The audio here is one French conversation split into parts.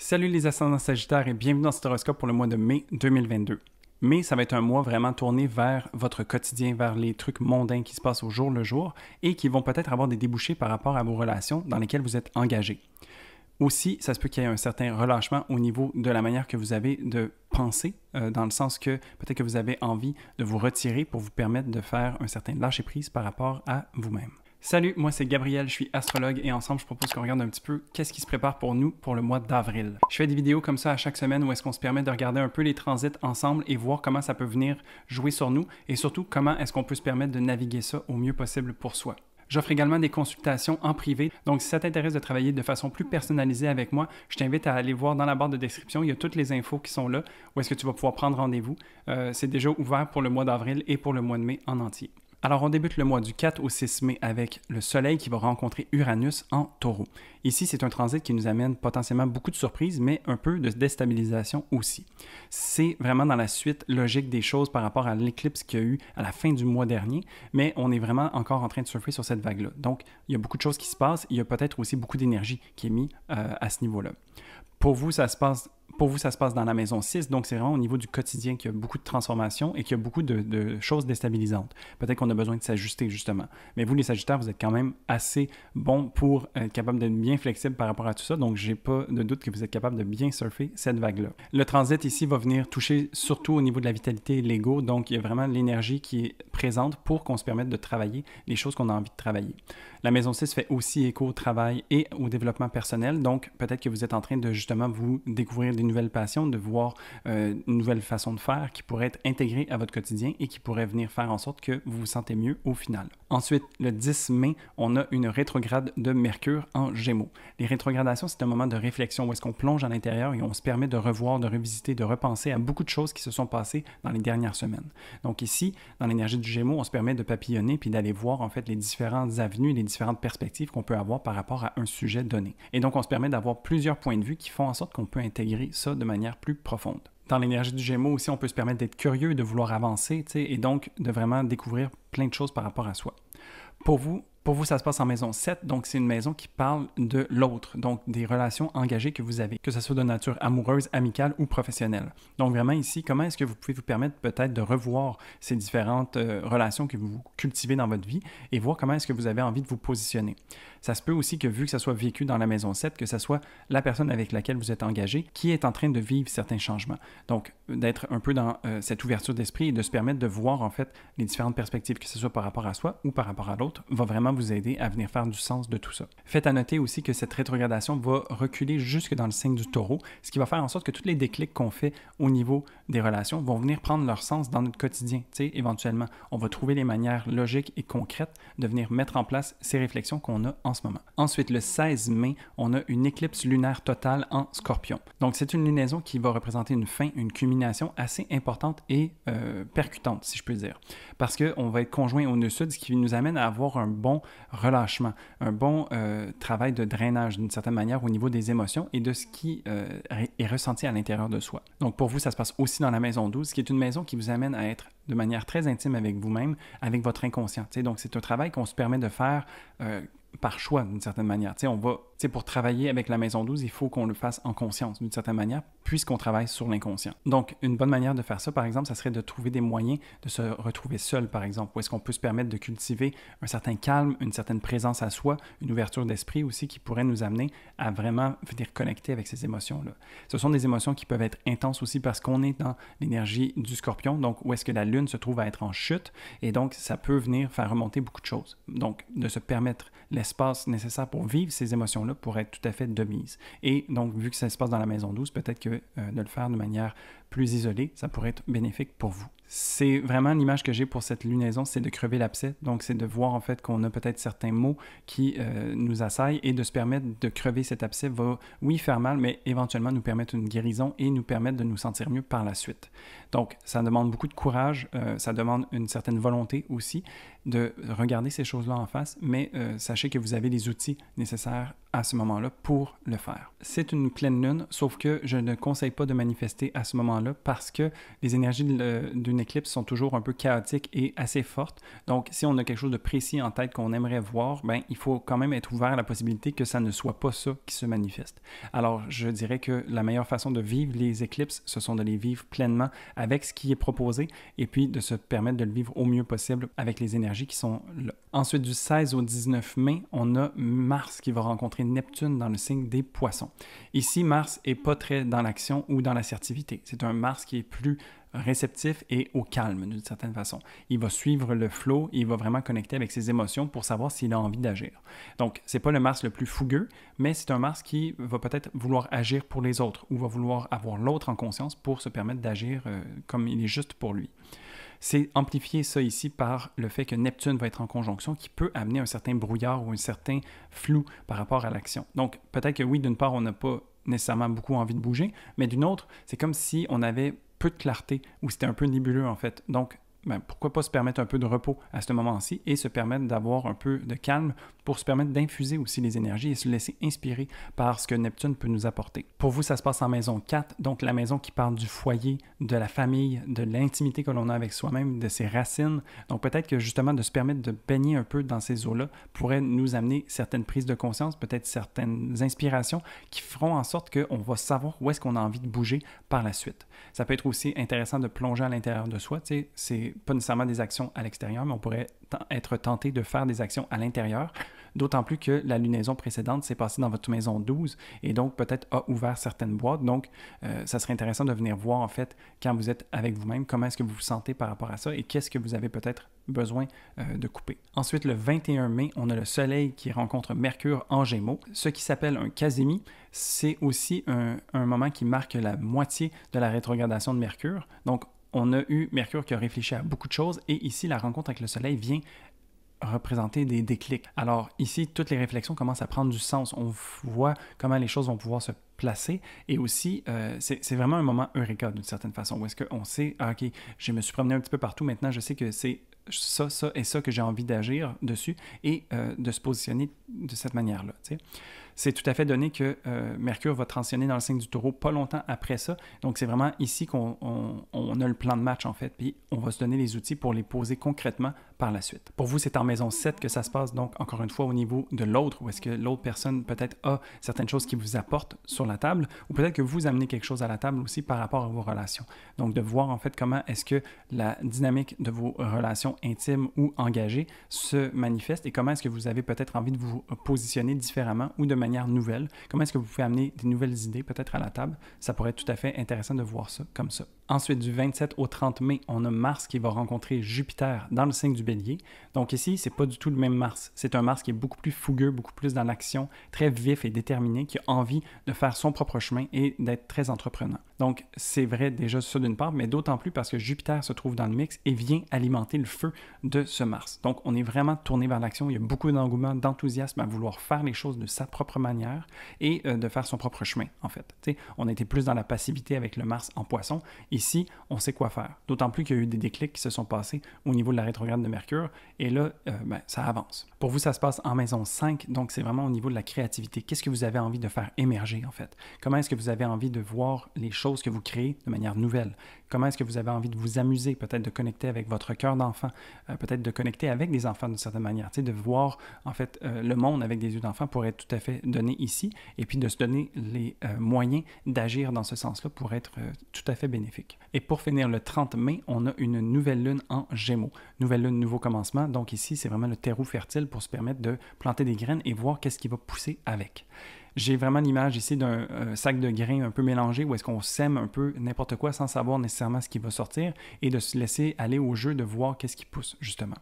Salut les ascendants sagittaires et bienvenue dans cet horoscope pour le mois de mai 2022. Mai, ça va être un mois vraiment tourné vers votre quotidien, vers les trucs mondains qui se passent au jour le jour et qui vont peut-être avoir des débouchés par rapport à vos relations dans lesquelles vous êtes engagé. Aussi, ça se peut qu'il y ait un certain relâchement au niveau de la manière que vous avez de penser, dans le sens que peut-être que vous avez envie de vous retirer pour vous permettre de faire un certain lâcher-prise par rapport à vous-même. Salut, moi c'est Gabriel, je suis astrologue et ensemble je propose qu'on regarde un petit peu qu'est-ce qui se prépare pour nous pour le mois d'avril. Je fais des vidéos comme ça à chaque semaine où est-ce qu'on se permet de regarder un peu les transits ensemble et voir comment ça peut venir jouer sur nous et surtout comment est-ce qu'on peut se permettre de naviguer ça au mieux possible pour soi. J'offre également des consultations en privé, donc si ça t'intéresse de travailler de façon plus personnalisée avec moi, je t'invite à aller voir dans la barre de description, il y a toutes les infos qui sont là, où est-ce que tu vas pouvoir prendre rendez-vous. C'est déjà ouvert pour le mois d'avril et pour le mois de mai en entier. Alors, on débute le mois du 4 au 6 mai avec le Soleil qui va rencontrer Uranus en Taureau. Ici, c'est un transit qui nous amène potentiellement beaucoup de surprises, mais un peu de déstabilisation aussi. C'est vraiment dans la suite logique des choses par rapport à l'éclipse qu'il y a eu à la fin du mois dernier, mais on est vraiment encore en train de surfer sur cette vague-là. Donc, il y a beaucoup de choses qui se passent, il y a peut-être aussi beaucoup d'énergie qui est mise à ce niveau-là. Pour vous, ça se passe dans la maison 6, donc c'est vraiment au niveau du quotidien qu'il y a beaucoup de transformations et qu'il y a beaucoup de choses déstabilisantes. Peut-être qu'on a besoin de s'ajuster, justement. Mais vous, les Sagittaires, vous êtes quand même assez bons pour être capable d'être bien flexible par rapport à tout ça, donc j'ai pas de doute que vous êtes capable de bien surfer cette vague-là. Le transit ici va venir toucher surtout au niveau de la vitalité et l'ego, donc il y a vraiment l'énergie qui est présente pour qu'on se permette de travailler les choses qu'on a envie de travailler. La maison 6 fait aussi écho au travail et au développement personnel, donc peut-être que vous êtes en train de justement vous découvrir des nouvelles passions, de voir une nouvelle façon de faire qui pourrait être intégrée à votre quotidien et qui pourrait venir faire en sorte que vous vous sentez mieux au final. Ensuite, le 10 mai, on a une rétrograde de Mercure en Gémeaux. Les rétrogradations, c'est un moment de réflexion où est-ce qu'on plonge à l'intérieur et on se permet de revoir, de revisiter, de repenser à beaucoup de choses qui se sont passées dans les dernières semaines. Donc ici, dans l'énergie du Gémeaux, on se permet de papillonner puis d'aller voir en fait les différentes avenues, les différentes perspectives qu'on peut avoir par rapport à un sujet donné. Et donc, on se permet d'avoir plusieurs points de vue qui font en sorte qu'on peut intégrer ça de manière plus profonde. Dans l'énergie du Gémeaux aussi, on peut se permettre d'être curieux, de vouloir avancer, et donc de vraiment découvrir plein de choses par rapport à soi. Pour vous, ça se passe en maison 7, donc c'est une maison qui parle de l'autre, donc des relations engagées que vous avez, que ce soit de nature amoureuse, amicale ou professionnelle. Donc vraiment ici, comment est-ce que vous pouvez vous permettre peut-être de revoir ces différentes relations que vous cultivez dans votre vie et voir comment est-ce que vous avez envie de vous positionner. Ça se peut aussi que vu que ça soit vécu dans la maison 7, que ce soit la personne avec laquelle vous êtes engagé qui est en train de vivre certains changements. Donc d'être un peu dans cette ouverture d'esprit et de se permettre de voir en fait les différentes perspectives, que ce soit par rapport à soi ou par rapport à l'autre, va vraiment vous aider à venir faire du sens de tout ça. Faites à noter aussi que cette rétrogradation va reculer jusque dans le signe du Taureau, ce qui va faire en sorte que tous les déclics qu'on fait au niveau des relations vont venir prendre leur sens dans notre quotidien. Éventuellement, on va trouver les manières logiques et concrètes de venir mettre en place ces réflexions qu'on a en ce moment. Ensuite, le 16 mai, on a une éclipse lunaire totale en Scorpion. Donc, c'est une lunaison qui va représenter une fin, une culmination assez importante et percutante, si je peux dire. Parce qu'on va être conjoint au nœud sud, ce qui nous amène à avoir un bon relâchement, un bon travail de drainage d'une certaine manière au niveau des émotions et de ce qui est ressenti à l'intérieur de soi. Donc pour vous, ça se passe aussi dans la maison 12, qui est une maison qui vous amène à être de manière très intime avec vous-même, avec votre inconscient. Donc c'est un travail qu'on se permet de faire par choix d'une certaine manière. Pour travailler avec la maison 12, il faut qu'on le fasse en conscience d'une certaine manière, puisqu'on travaille sur l'inconscient. Donc, une bonne manière de faire ça, par exemple, ça serait de trouver des moyens de se retrouver seul, par exemple, où est-ce qu'on peut se permettre de cultiver un certain calme, une certaine présence à soi, une ouverture d'esprit aussi qui pourrait nous amener à vraiment venir connecter avec ces émotions-là. Ce sont des émotions qui peuvent être intenses aussi parce qu'on est dans l'énergie du Scorpion, donc où est-ce que la Lune se trouve à être en chute, et donc ça peut venir faire remonter beaucoup de choses. Donc, de se permettre l'espace nécessaire pour vivre ces émotions-là pourrait être tout à fait de mise. Et donc, vu que ça se passe dans la maison 12, peut-être que de le faire de manière plus isolée, ça pourrait être bénéfique pour vous. C'est vraiment l'image que j'ai pour cette lunaison, c'est de crever l'abcès. Donc, c'est de voir en fait qu'on a peut-être certains maux qui nous assaillent et de se permettre de crever cet abcès va, oui, faire mal, mais éventuellement nous permettre une guérison et nous permettre de nous sentir mieux par la suite. Donc, ça demande beaucoup de courage, ça demande une certaine volonté aussi de regarder ces choses-là en face, mais sachez que vous avez les outils nécessaires à ce moment-là pour le faire. C'est une pleine lune, sauf que je ne conseille pas de manifester à ce moment-là parce que les énergies d'une éclipse sont toujours un peu chaotiques et assez fortes. Donc, si on a quelque chose de précis en tête qu'on aimerait voir, ben, il faut quand même être ouvert à la possibilité que ça ne soit pas ça qui se manifeste. Alors, je dirais que la meilleure façon de vivre les éclipses, ce sont de les vivre pleinement avec ce qui est proposé et puis de se permettre de le vivre au mieux possible avec les énergies qui sont là. Ensuite, du 16 au 19 mai, on a Mars qui va rencontrer Neptune dans le signe des Poissons. Ici, Mars n'est pas très dans l'action ou dans l'assertivité. C'est un Mars qui est plus réceptif et au calme d'une certaine façon. Il va suivre le flow et il va vraiment connecter avec ses émotions pour savoir s'il a envie d'agir. Donc, c'est pas le Mars le plus fougueux, mais c'est un Mars qui va peut-être vouloir agir pour les autres ou va vouloir avoir l'autre en conscience pour se permettre d'agir comme il est juste pour lui. C'est amplifier ça ici par le fait que Neptune va être en conjonction qui peut amener un certain brouillard ou un certain flou par rapport à l'action. Donc, peut-être que oui, d'une part, on n'a pas nécessairement beaucoup envie de bouger, mais d'une autre, c'est comme si on avait peu de clarté ou c'était un peu nébuleux en fait. Donc, ben, pourquoi pas se permettre un peu de repos à ce moment-ci et se permettre d'avoir un peu de calme pour se permettre d'infuser aussi les énergies et se laisser inspirer par ce que Neptune peut nous apporter. Pour vous, ça se passe en maison 4, donc la maison qui parle du foyer, de la famille, de l'intimité que l'on a avec soi-même, de ses racines. Donc peut-être que justement de se permettre de baigner un peu dans ces eaux-là pourrait nous amener certaines prises de conscience, peut-être certaines inspirations qui feront en sorte qu'on va savoir où est-ce qu'on a envie de bouger par la suite. Ça peut être aussi intéressant de plonger à l'intérieur de soi, tu sais, c'est pas nécessairement des actions à l'extérieur, mais on pourrait être tenté de faire des actions à l'intérieur, d'autant plus que la lunaison précédente s'est passée dans votre maison 12 et donc peut-être a ouvert certaines boîtes. Donc, ça serait intéressant de venir voir en fait, quand vous êtes avec vous-même, comment est-ce que vous vous sentez par rapport à ça et qu'est-ce que vous avez peut-être besoin de couper. Ensuite, le 21 mai, on a le Soleil qui rencontre Mercure en Gémeaux. Ce qui s'appelle un quasimi, c'est aussi un moment qui marque la moitié de la rétrogradation de Mercure. Donc, on a eu Mercure qui a réfléchi à beaucoup de choses et ici, la rencontre avec le Soleil vient représenter des déclics. Alors ici, toutes les réflexions commencent à prendre du sens. On voit comment les choses vont pouvoir se placer et aussi, c'est vraiment un moment eureka d'une certaine façon où est-ce qu'on sait, ah, ok, je me suis promené un petit peu partout, maintenant je sais que c'est ça et ça que j'ai envie d'agir dessus et de se positionner de cette manière-là. Tu sais. C'est tout à fait donné que Mercure va transitionner dans le signe du Taureau pas longtemps après ça. Donc, c'est vraiment ici qu'on a le plan de match, en fait, puis on va se donner les outils pour les poser concrètement par la suite. Pour vous, c'est en maison 7 que ça se passe, donc encore une fois au niveau de l'autre, où est-ce que l'autre personne peut-être a certaines choses qui vous apportent sur la table, ou peut-être que vous amenez quelque chose à la table aussi par rapport à vos relations. Donc, de voir en fait comment est-ce que la dynamique de vos relations intimes ou engagées se manifeste et comment est-ce que vous avez peut-être envie de vous positionner différemment ou de manière nouvelle. Comment est-ce que vous pouvez amener des nouvelles idées peut-être à la table? Ça pourrait être tout à fait intéressant de voir ça comme ça. Ensuite, du 27 au 30 mai, on a Mars qui va rencontrer Jupiter dans le signe du Bélier. Donc ici, c'est pas du tout le même Mars. C'est un Mars qui est beaucoup plus fougueux, beaucoup plus dans l'action, très vif et déterminé, qui a envie de faire son propre chemin et d'être très entreprenant. Donc, c'est vrai déjà ça d'une part, mais d'autant plus parce que Jupiter se trouve dans le mix et vient alimenter le feu de ce Mars. Donc, on est vraiment tourné vers l'action. Il y a beaucoup d'engouement, d'enthousiasme à vouloir faire les choses de sa propre manière et de faire son propre chemin, en fait. T'sais, on était plus dans la passivité avec le Mars en Poisson. Ici, on sait quoi faire. D'autant plus qu'il y a eu des déclics qui se sont passés au niveau de la rétrograde de Mercure. Et là, ça avance. Pour vous, ça se passe en maison 5. Donc, c'est vraiment au niveau de la créativité. Qu'est-ce que vous avez envie de faire émerger, en fait? Comment est-ce que vous avez envie de voir les choses que vous créez de manière nouvelle? Comment est-ce que vous avez envie de vous amuser? Peut-être de connecter avec votre cœur d'enfant. Peut-être de connecter avec des enfants d'une certaine manière. De voir, en fait, le monde avec des yeux d'enfant pourrait être tout à fait donné ici. Et puis, de se donner les moyens d'agir dans ce sens-là pour être tout à fait bénéfique. Et pour finir, le 30 mai, on a une nouvelle lune en Gémeaux. Nouvelle lune, nouveau commencement. Donc ici, c'est vraiment le terreau fertile pour se permettre de planter des graines et voir qu'est-ce qui va pousser avec. J'ai vraiment l'image ici d'un sac de grains un peu mélangé où est-ce qu'on sème un peu n'importe quoi sans savoir nécessairement ce qui va sortir et de se laisser aller au jeu de voir qu'est-ce qui pousse, justement.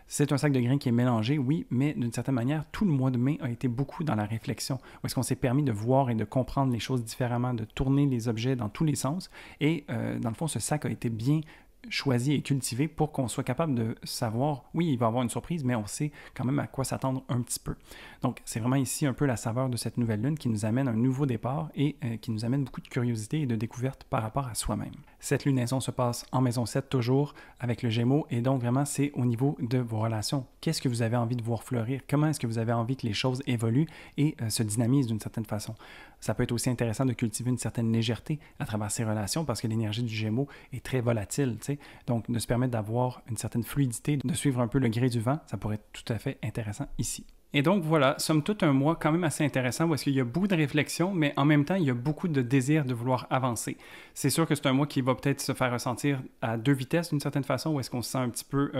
C'est un sac de grains qui est mélangé, oui, mais d'une certaine manière, tout le mois de mai a été beaucoup dans la réflexion, où est-ce qu'on s'est permis de voir et de comprendre les choses différemment, de tourner les objets dans tous les sens. Et dans le fond, ce sac a été bien choisi et cultivé pour qu'on soit capable de savoir, oui, il va y avoir une surprise, mais on sait quand même à quoi s'attendre un petit peu. Donc, c'est vraiment ici un peu la saveur de cette nouvelle lune qui nous amène un nouveau départ et qui nous amène beaucoup de curiosité et de découverte par rapport à soi-même. Cette lunaison se passe en maison 7 toujours avec le Gémeaux et donc vraiment c'est au niveau de vos relations. Qu'est-ce que vous avez envie de voir fleurir? Comment est-ce que vous avez envie que les choses évoluent et se dynamisent d'une certaine façon? Ça peut être aussi intéressant de cultiver une certaine légèreté à travers ces relations parce que l'énergie du Gémeaux est très volatile, tu sais. Donc, de se permettre d'avoir une certaine fluidité, de suivre un peu le gré du vent, ça pourrait être tout à fait intéressant ici. Et donc voilà, somme toute un mois quand même assez intéressant parce qu'il y a beaucoup de réflexions, mais en même temps, il y a beaucoup de désir de vouloir avancer. C'est sûr que c'est un mois qui va peut-être se faire ressentir à deux vitesses d'une certaine façon, où est-ce qu'on se sent un petit peu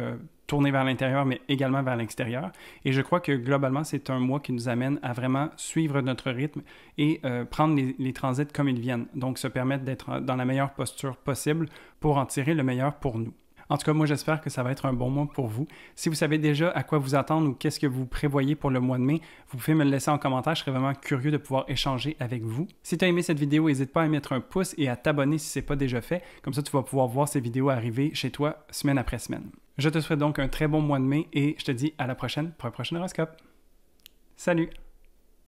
tourné vers l'intérieur, mais également vers l'extérieur. Et je crois que globalement, c'est un mois qui nous amène à vraiment suivre notre rythme et prendre les transits comme ils viennent. Donc, se permettre d'être dans la meilleure posture possible pour en tirer le meilleur pour nous. En tout cas, moi, j'espère que ça va être un bon mois pour vous. Si vous savez déjà à quoi vous attendre ou qu'est-ce que vous prévoyez pour le mois de mai, vous pouvez me le laisser en commentaire. Je serais vraiment curieux de pouvoir échanger avec vous. Si tu as aimé cette vidéo, n'hésite pas à mettre un pouce et à t'abonner si ce n'est pas déjà fait. Comme ça, tu vas pouvoir voir ces vidéos arriver chez toi semaine après semaine. Je te souhaite donc un très bon mois de mai et je te dis à la prochaine pour un prochain horoscope. Salut!